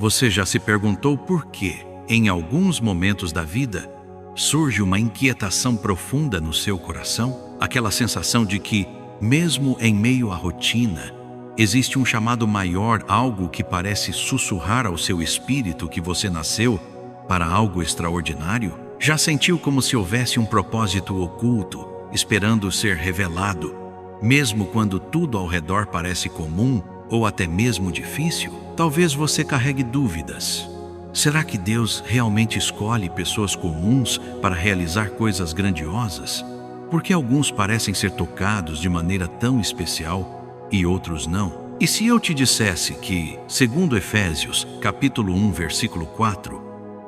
Você já se perguntou por que, em alguns momentos da vida, surge uma inquietação profunda no seu coração? Aquela sensação de que, mesmo em meio à rotina, existe um chamado maior, algo que parece sussurrar ao seu espírito que você nasceu para algo extraordinário? Já sentiu como se houvesse um propósito oculto, esperando ser revelado, mesmo quando tudo ao redor parece comum ou até mesmo difícil? Talvez você carregue dúvidas. Será que Deus realmente escolhe pessoas comuns para realizar coisas grandiosas? Por que alguns parecem ser tocados de maneira tão especial e outros não? E se eu te dissesse que, segundo Efésios, capítulo 1, versículo 4,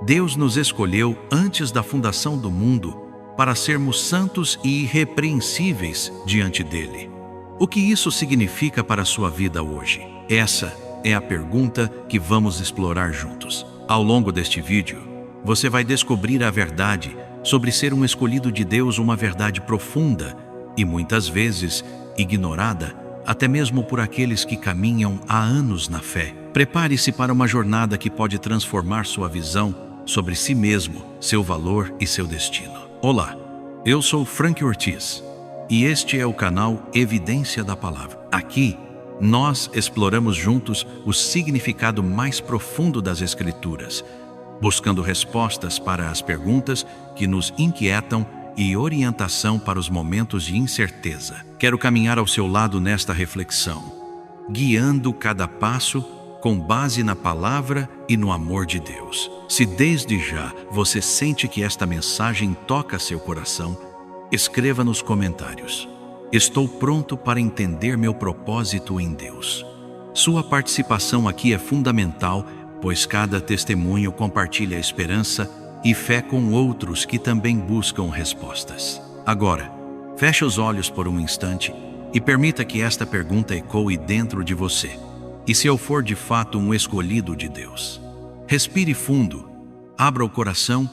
Deus nos escolheu antes da fundação do mundo para sermos santos e irrepreensíveis diante dele? O que isso significa para a sua vida hoje? Essa é a pergunta que vamos explorar juntos. Ao longo deste vídeo, você vai descobrir a verdade sobre ser um escolhido de Deus, uma verdade profunda e muitas vezes ignorada, até mesmo por aqueles que caminham há anos na fé. Prepare-se para uma jornada que pode transformar sua visão sobre si mesmo, seu valor e seu destino. Olá, eu sou Frank Ortiz e este é o canal Evidência da Palavra. Aqui, nós exploramos juntos o significado mais profundo das Escrituras, buscando respostas para as perguntas que nos inquietam e orientação para os momentos de incerteza. Quero caminhar ao seu lado nesta reflexão, guiando cada passo com base na palavra e no amor de Deus. Se desde já você sente que esta mensagem toca seu coração, escreva nos comentários: estou pronto para entender meu propósito em Deus. Sua participação aqui é fundamental, pois cada testemunho compartilha esperança e fé com outros que também buscam respostas. Agora, feche os olhos por um instante e permita que esta pergunta ecoe dentro de você. E se eu for de fato um escolhido de Deus? Respire fundo, abra o coração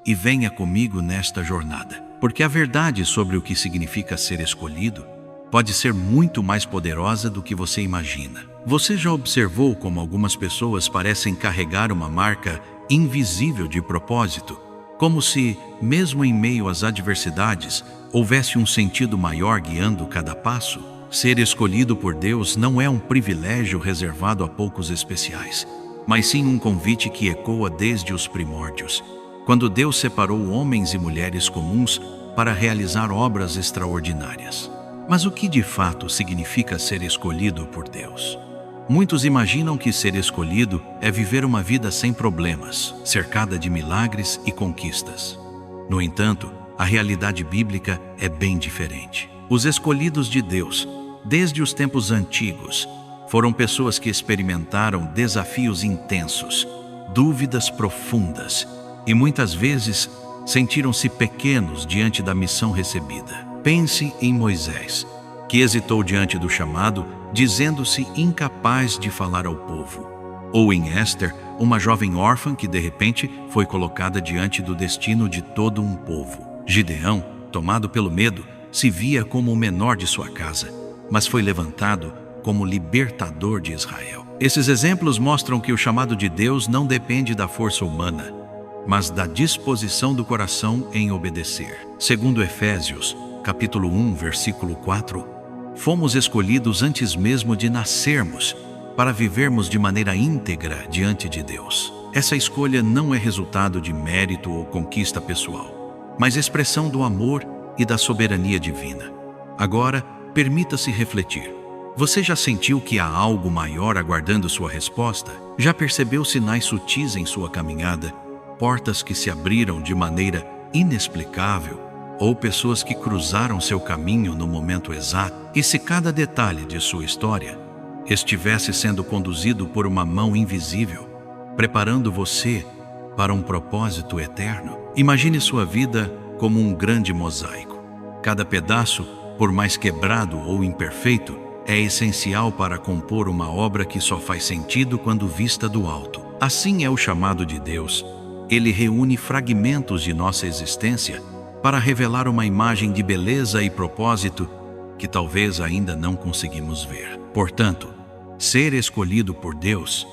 e venha comigo nesta jornada. Porque a verdade sobre o que significa ser escolhido pode ser muito mais poderosa do que você imagina. Você já observou como algumas pessoas parecem carregar uma marca invisível de propósito, como se, mesmo em meio às adversidades, houvesse um sentido maior guiando cada passo? Ser escolhido por Deus não é um privilégio reservado a poucos especiais, mas sim um convite que ecoa desde os primórdios, quando Deus separou homens e mulheres comuns para realizar obras extraordinárias. Mas o que de fato significa ser escolhido por Deus? Muitos imaginam que ser escolhido é viver uma vida sem problemas, cercada de milagres e conquistas. No entanto, a realidade bíblica é bem diferente. Os escolhidos de Deus, desde os tempos antigos, foram pessoas que experimentaram desafios intensos, dúvidas profundas e muitas vezes sentiram-se pequenos diante da missão recebida. Pense em Moisés, que hesitou diante do chamado, dizendo-se incapaz de falar ao povo. Ou em Esther, uma jovem órfã que de repente foi colocada diante do destino de todo um povo. Gideão, tomado pelo medo, se via como o menor de sua casa, mas foi levantado como libertador de Israel. Esses exemplos mostram que o chamado de Deus não depende da força humana, mas da disposição do coração em obedecer. Segundo Efésios, capítulo 1, versículo 4, fomos escolhidos antes mesmo de nascermos para vivermos de maneira íntegra diante de Deus. Essa escolha não é resultado de mérito ou conquista pessoal, mas expressão do amor e da soberania divina. Agora, permita-se refletir. Você já sentiu que há algo maior aguardando sua resposta? Já percebeu sinais sutis em sua caminhada? Portas que se abriram de maneira inexplicável? Ou pessoas que cruzaram seu caminho no momento exato? E se cada detalhe de sua história estivesse sendo conduzido por uma mão invisível, preparando você para um propósito eterno? Imagine sua vida como um grande mosaico. Cada pedaço, por mais quebrado ou imperfeito, é essencial para compor uma obra que só faz sentido quando vista do alto. Assim é o chamado de Deus. Ele reúne fragmentos de nossa existência para revelar uma imagem de beleza e propósito que talvez ainda não conseguimos ver. Portanto, ser escolhido por Deus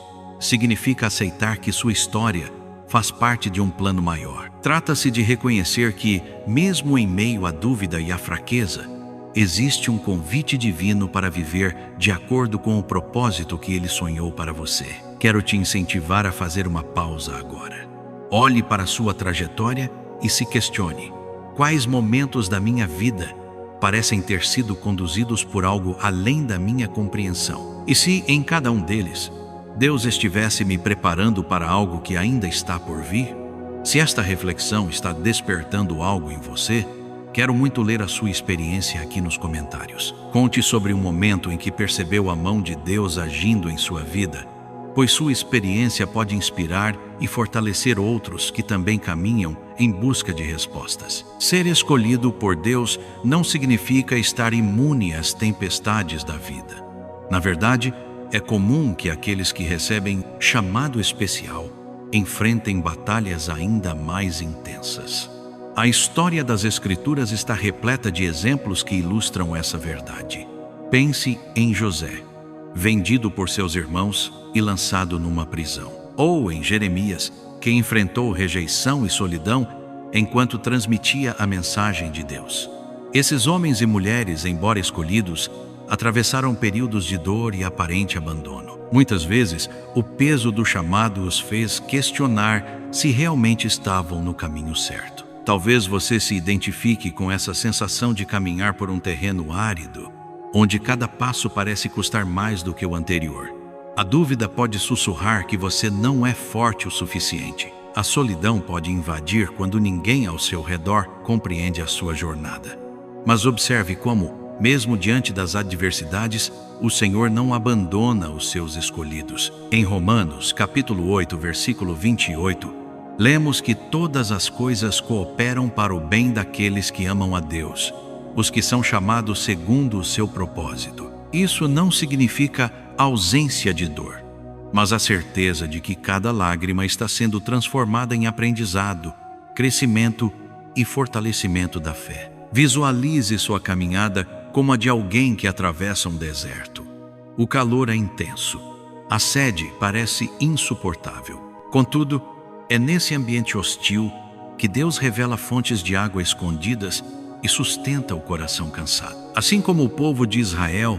significa aceitar que sua história faz parte de um plano maior. Trata-se de reconhecer que, mesmo em meio à dúvida e à fraqueza, existe um convite divino para viver de acordo com o propósito que Ele sonhou para você. Quero te incentivar a fazer uma pausa agora. Olhe para a sua trajetória e se questione: quais momentos da minha vida parecem ter sido conduzidos por algo além da minha compreensão? E se, em cada um deles, Deus estivesse me preparando para algo que ainda está por vir? Se esta reflexão está despertando algo em você, quero muito ler a sua experiência aqui nos comentários. Conte sobre um momento em que percebeu a mão de Deus agindo em sua vida, pois sua experiência pode inspirar e fortalecer outros que também caminham em busca de respostas. Ser escolhido por Deus não significa estar imune às tempestades da vida. Na verdade, é comum que aqueles que recebem chamado especial enfrentem batalhas ainda mais intensas. A história das Escrituras está repleta de exemplos que ilustram essa verdade. Pense em José, vendido por seus irmãos e lançado numa prisão. Ou em Jeremias, que enfrentou rejeição e solidão enquanto transmitia a mensagem de Deus. Esses homens e mulheres, embora escolhidos, atravessaram períodos de dor e aparente abandono. Muitas vezes, o peso do chamado os fez questionar se realmente estavam no caminho certo. Talvez você se identifique com essa sensação de caminhar por um terreno árido, onde cada passo parece custar mais do que o anterior. A dúvida pode sussurrar que você não é forte o suficiente. A solidão pode invadir quando ninguém ao seu redor compreende a sua jornada. Mas observe como, mesmo diante das adversidades, o Senhor não abandona os seus escolhidos. Em Romanos, capítulo 8, versículo 28, lemos que todas as coisas cooperam para o bem daqueles que amam a Deus, os que são chamados segundo o seu propósito. Isso não significa ausência de dor, mas a certeza de que cada lágrima está sendo transformada em aprendizado, crescimento e fortalecimento da fé. Visualize sua caminhada como a de alguém que atravessa um deserto. O calor é intenso, a sede parece insuportável. Contudo, é nesse ambiente hostil que Deus revela fontes de água escondidas e sustenta o coração cansado. Assim como o povo de Israel,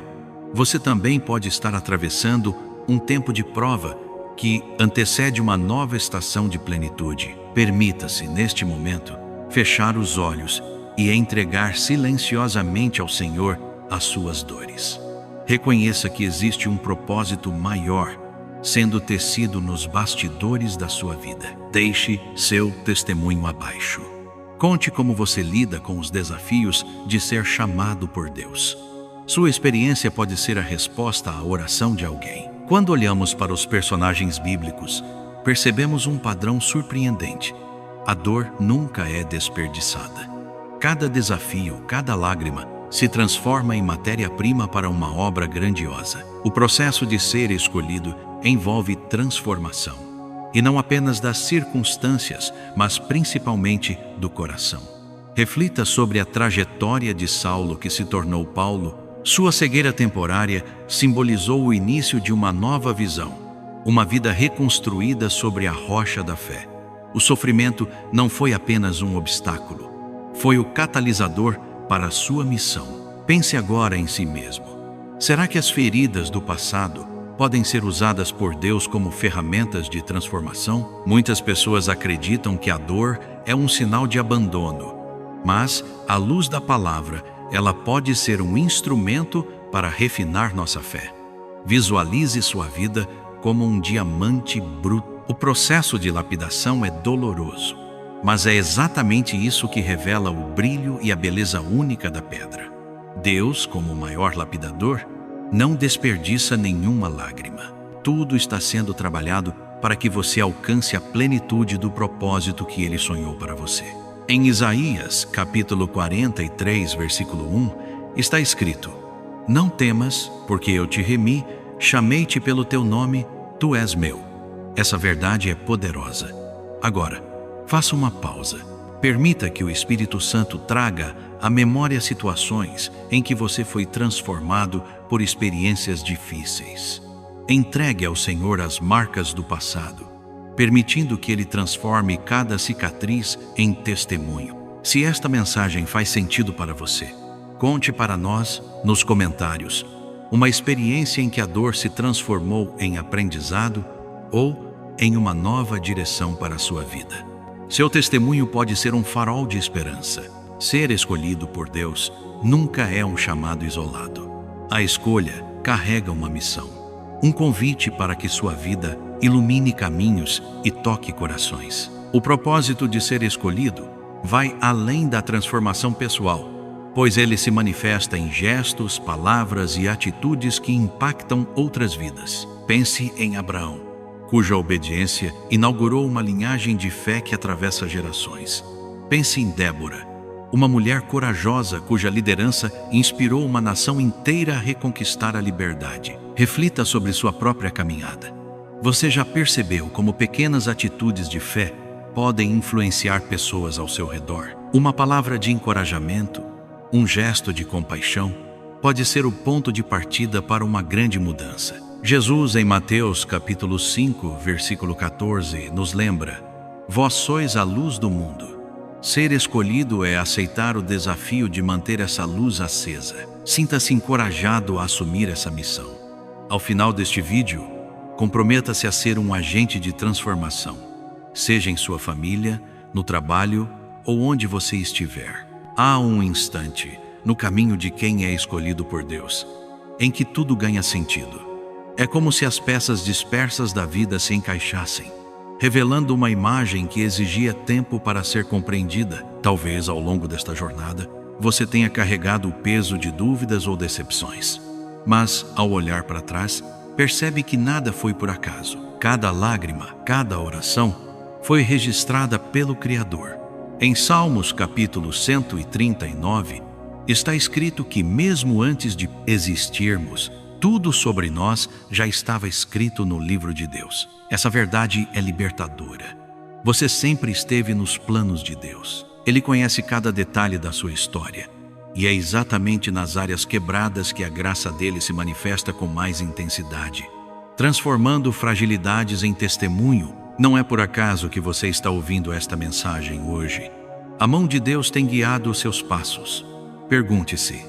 você também pode estar atravessando um tempo de prova que antecede uma nova estação de plenitude. Permita-se, neste momento, fechar os olhos e entregar silenciosamente ao Senhor as suas dores. Reconheça que existe um propósito maior sendo tecido nos bastidores da sua vida. Deixe seu testemunho abaixo. Conte como você lida com os desafios de ser chamado por Deus. Sua experiência pode ser a resposta à oração de alguém. Quando olhamos para os personagens bíblicos, percebemos um padrão surpreendente. A dor nunca é desperdiçada. Cada desafio, cada lágrima, se transforma em matéria-prima para uma obra grandiosa. O processo de ser escolhido envolve transformação, e não apenas das circunstâncias, mas principalmente do coração. Reflita sobre a trajetória de Saulo, que se tornou Paulo. Sua cegueira temporária simbolizou o início de uma nova visão, uma vida reconstruída sobre a rocha da fé. O sofrimento não foi apenas um obstáculo, foi o catalisador para a sua missão. Pense agora em si mesmo. Será que as feridas do passado podem ser usadas por Deus como ferramentas de transformação? Muitas pessoas acreditam que a dor é um sinal de abandono, mas, à luz da palavra, ela pode ser um instrumento para refinar nossa fé. Visualize sua vida como um diamante bruto. O processo de lapidação é doloroso, mas é exatamente isso que revela o brilho e a beleza única da pedra. Deus, como o maior lapidador, não desperdiça nenhuma lágrima. Tudo está sendo trabalhado para que você alcance a plenitude do propósito que Ele sonhou para você. Em Isaías, capítulo 43, versículo 1, está escrito: Não temas, porque eu te remi, chamei-te pelo teu nome, tu és meu. Essa verdade é poderosa. Agora, faça uma pausa. Permita que o Espírito Santo traga à memória situações em que você foi transformado por experiências difíceis. Entregue ao Senhor as marcas do passado, permitindo que Ele transforme cada cicatriz em testemunho. Se esta mensagem faz sentido para você, conte para nós nos comentários uma experiência em que a dor se transformou em aprendizado ou em uma nova direção para a sua vida. Seu testemunho pode ser um farol de esperança. Ser escolhido por Deus nunca é um chamado isolado. A escolha carrega uma missão, um convite para que sua vida ilumine caminhos e toque corações. O propósito de ser escolhido vai além da transformação pessoal, pois ele se manifesta em gestos, palavras e atitudes que impactam outras vidas. Pense em Abraão, cuja obediência inaugurou uma linhagem de fé que atravessa gerações. Pense em Débora, uma mulher corajosa cuja liderança inspirou uma nação inteira a reconquistar a liberdade. Reflita sobre sua própria caminhada. Você já percebeu como pequenas atitudes de fé podem influenciar pessoas ao seu redor? Uma palavra de encorajamento, um gesto de compaixão, pode ser o ponto de partida para uma grande mudança. Jesus, em Mateus capítulo 5, versículo 14, nos lembra: vós sois a luz do mundo. Ser escolhido é aceitar o desafio de manter essa luz acesa. Sinta-se encorajado a assumir essa missão. Ao final deste vídeo, comprometa-se a ser um agente de transformação, seja em sua família, no trabalho ou onde você estiver. Há um instante, no caminho de quem é escolhido por Deus, em que tudo ganha sentido. É como se as peças dispersas da vida se encaixassem, revelando uma imagem que exigia tempo para ser compreendida. Talvez ao longo desta jornada, você tenha carregado o peso de dúvidas ou decepções. Mas, ao olhar para trás, percebe que nada foi por acaso. Cada lágrima, cada oração foi registrada pelo Criador. Em Salmos capítulo 139, está escrito que mesmo antes de existirmos, tudo sobre nós já estava escrito no livro de Deus. Essa verdade é libertadora. Você sempre esteve nos planos de Deus. Ele conhece cada detalhe da sua história. E é exatamente nas áreas quebradas que a graça dele se manifesta com mais intensidade, transformando fragilidades em testemunho. Não é por acaso que você está ouvindo esta mensagem hoje. A mão de Deus tem guiado os seus passos. Pergunte-se: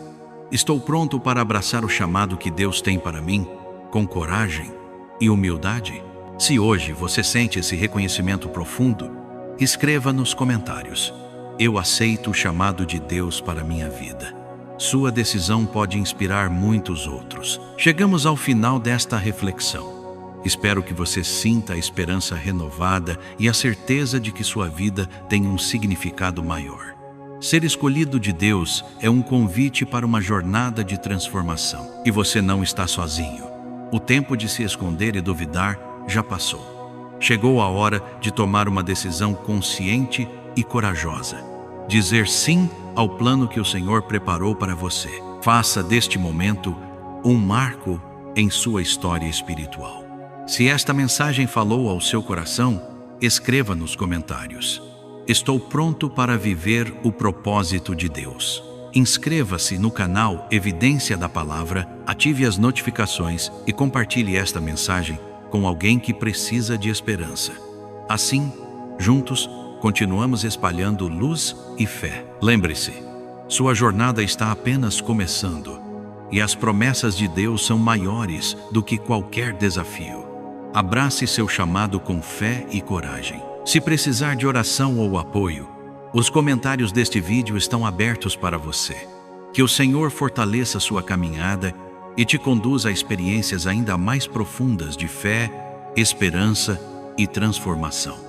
estou pronto para abraçar o chamado que Deus tem para mim, com coragem e humildade? Se hoje você sente esse reconhecimento profundo, escreva nos comentários: eu aceito o chamado de Deus para minha vida. Sua decisão pode inspirar muitos outros. Chegamos ao final desta reflexão. Espero que você sinta a esperança renovada e a certeza de que sua vida tem um significado maior. Ser escolhido de Deus é um convite para uma jornada de transformação. E você não está sozinho. O tempo de se esconder e duvidar já passou. Chegou a hora de tomar uma decisão consciente e corajosa. Dizer sim ao plano que o Senhor preparou para você. Faça deste momento um marco em sua história espiritual. Se esta mensagem falou ao seu coração, escreva nos comentários: estou pronto para viver o propósito de Deus. Inscreva-se no canal Evidência da Palavra, ative as notificações e compartilhe esta mensagem com alguém que precisa de esperança. Assim, juntos, continuamos espalhando luz e fé. Lembre-se, sua jornada está apenas começando e as promessas de Deus são maiores do que qualquer desafio. Abrace seu chamado com fé e coragem. Se precisar de oração ou apoio, os comentários deste vídeo estão abertos para você. Que o Senhor fortaleça sua caminhada e te conduza a experiências ainda mais profundas de fé, esperança e transformação.